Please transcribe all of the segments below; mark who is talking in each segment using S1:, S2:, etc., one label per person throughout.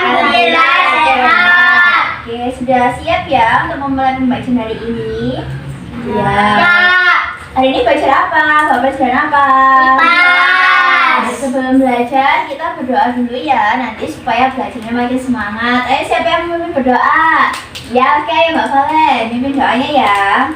S1: Alhamdulillah sehat.
S2: Oke, sudah siap ya untuk memulai pembacaan hari ini?
S1: Ya.
S2: Hari ini belajar apa? Bapak belajar apa?
S1: IPAS.
S2: Sebelum belajar kita berdoa dulu ya, nanti supaya belajarnya makin semangat. Ayo siapa yang memimpin berdoa? Ya oke Mbak Valen, mimpin doanya ya.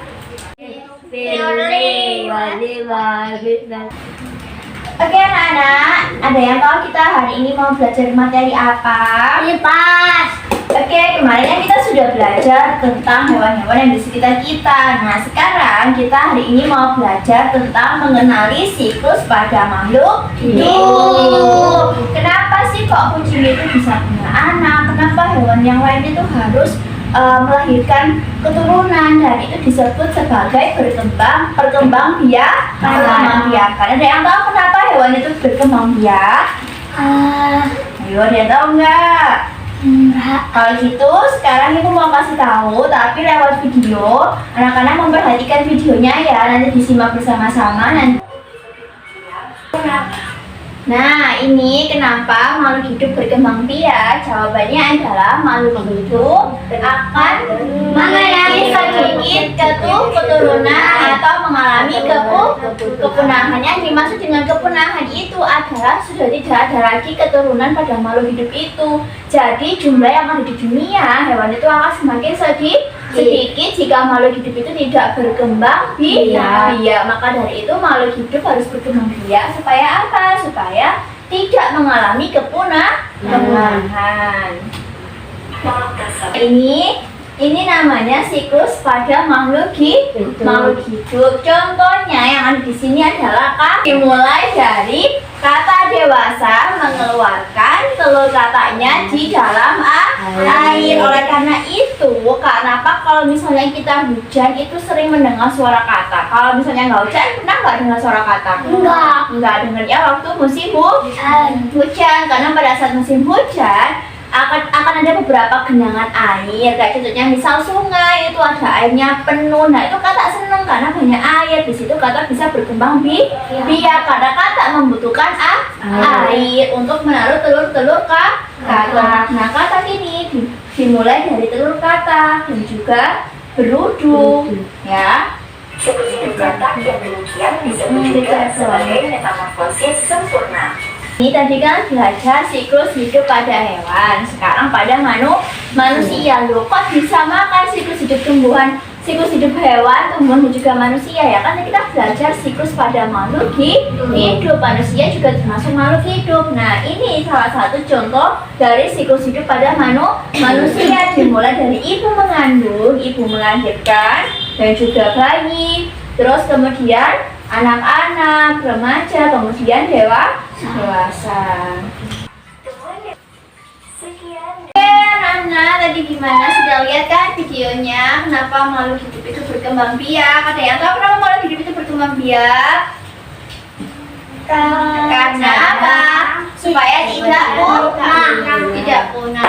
S2: Oke anak-anak, ada yang tahu kita hari ini mau belajar materi apa?
S1: IPAS.
S2: Oke, kemarin kan kita sudah belajar tentang hewan-hewan yang di sekitar kita. Nah, sekarang kita hari ini mau belajar tentang mengenali siklus pada makhluk hidup. Kenapa sih kok kucing itu bisa punya anak? Kenapa hewan yang lain itu harus melahirkan keturunan, dan itu disebut sebagai perkembang biakan. Ada yang tahu kenapa hewan itu berkembang biak? Ayo, ada yang tahu nggak?
S1: Enggak.
S2: Kalau gitu sekarang ibu mau kasih tahu, tapi lewat video. Anak-anak memperhatikan videonya ya, nanti disimak bersama-sama nanti. Nah, ini kenapa makhluk hidup berkembang biak? Jawabannya adalah makhluk hidup akan mengalami sedikit keturunan atau mengalami kepunahan. Yang dimaksud dengan kepunahan itu adalah sudah tidak ada lagi keturunan pada makhluk hidup itu. Jadi jumlah yang ada di dunia hewan itu akan semakin sedikit jika makhluk hidup itu tidak berkembang biak. Maka dari itu makhluk hidup harus berkembang biak supaya apa? Supaya tidak mengalami kepunahan. Ini namanya siklus pada makhluk hidup. Contohnya yang ada di sini adalah dimulai dari kata dewasa mengeluarkan telur katanya di dalam air. Oleh karena itu, kenapa kalau misalnya kita hujan itu sering mendengar suara kata? Kalau misalnya nggak hujan, pernah nggak dengar suara kata? Nggak dengarnya waktu musim hujan. Karena pada saat musim hujan akan ada beberapa genangan air, kayak contohnya misal sungai itu ada airnya penuh. Nah itu kata seneng karena banyak air. Di situ kata bisa berkembang biak karena kata membutuhkan air untuk menaruh telur kata. Nah kata ini dimulai dari telur kata dan juga berudung ya.
S3: Siklus kata yang demikian disebut juga sebagai metamorfosis sempurna.
S2: Ini tadi kan belajar siklus hidup pada hewan, sekarang pada manusia. Loh, kok bisa makan siklus hidup tumbuhan, siklus hidup hewan, tumbuhan dan juga manusia ya? Kan kita belajar siklus pada makhluk hidup, manusia juga termasuk makhluk hidup. Nah, ini salah satu contoh dari siklus hidup pada manusia. Dimulai dari ibu mengandung, ibu melahirkan, dan juga bayi, terus kemudian anak-anak, remaja, kemudian dewasa. Oke anak-anak, tadi gimana? Sudah lihat kan videonya? Kenapa makhluk hidup itu berkembang biak? Ada yang tahu kenapa makhluk hidup itu berkembang biak? Karena apa? Supaya tidak punah.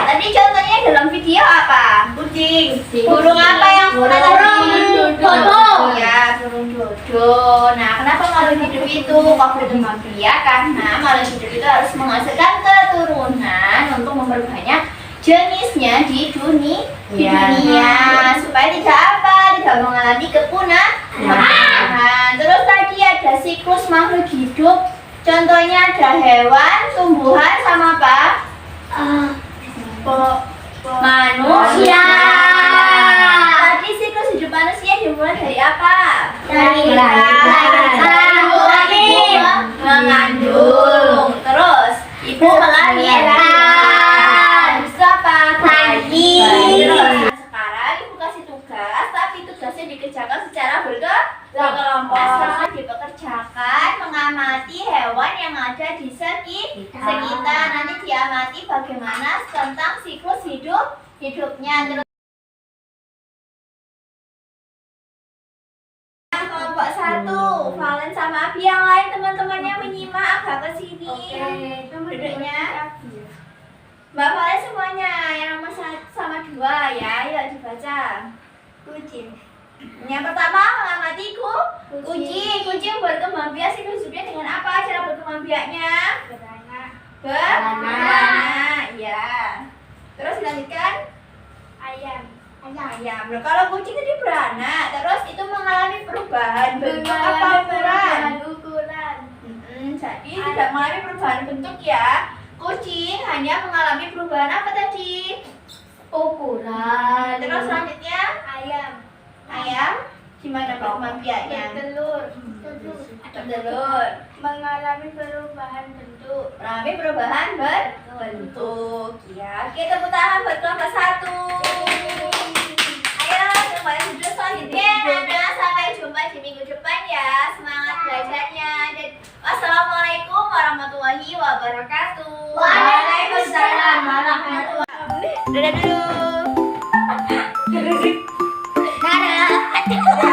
S2: Tadi contohnya dalam video apa? Kucing. Burung apa yang punah tadi?
S1: Dodo.
S2: Ya, burung dodo. Nah, kenapa makhluk hidup itu kok berkembang biak? Karena makhluk hidup itu harus menghasilkan keturunan untuk memperbanyak jenisnya di dunia supaya tidak mengalami kepunahan. Terus tadi ada siklus makhluk hidup. Contohnya ada hewan, tumbuhan, sama apa? Manusia. Tadi siklus hidup manusia dimulai dari apa? Dari mengandung. Terus ibu melahirkan. Terus apa? Terus sekarang ibu kasih tugas, tapi tugasnya dikerjakan secara berkelompok. Dipekerjakan mengamati hewan yang ada di sekitar. Nanti diamati bagaimana tentang siklus hidupnya. Terus kelompok 1, Valen sama Abi, yang lain teman-temannya menyimak agak ke sini. Duduknya Mbak Valen semuanya, yang nomor 1 sama 2 ya, yuk dibaca.
S1: Kucing.
S2: Yang pertama mengamati kucing berkembang biak. Siklus hidupnya dengan apa? Cara berkembang biaknya? Beranak. Ya. Terus dilanjutkan
S1: Ayam.
S2: ayam. Nah, kalau kucing tadi beranak, terus itu mengalami perubahan bentuk apa ukuran?
S1: Ukuran.
S2: Jadi tidak mengalami perubahan bentuk ya. Kucing hanya mengalami perubahan apa tadi?
S1: Ukuran.
S2: Terus selanjutnya
S1: Ayam.
S2: ayam gimana kemampiannya?
S1: Telur.
S2: Telur
S1: Mengalami perubahan bentuk.
S2: mengalami perubahan bentuk ya. Oke, tepuk tangan buat kelompok 1. Ayo kembali duduk selanjutnya anak-anak. Sampai jumpa di minggu depan ya. Semangat belajarnya. Dan wassalamualaikum warahmatullahi wabarakatuh.
S1: Waalaikumsalam warahmatullahi
S2: Dadah dulu.
S1: wabarakatuh.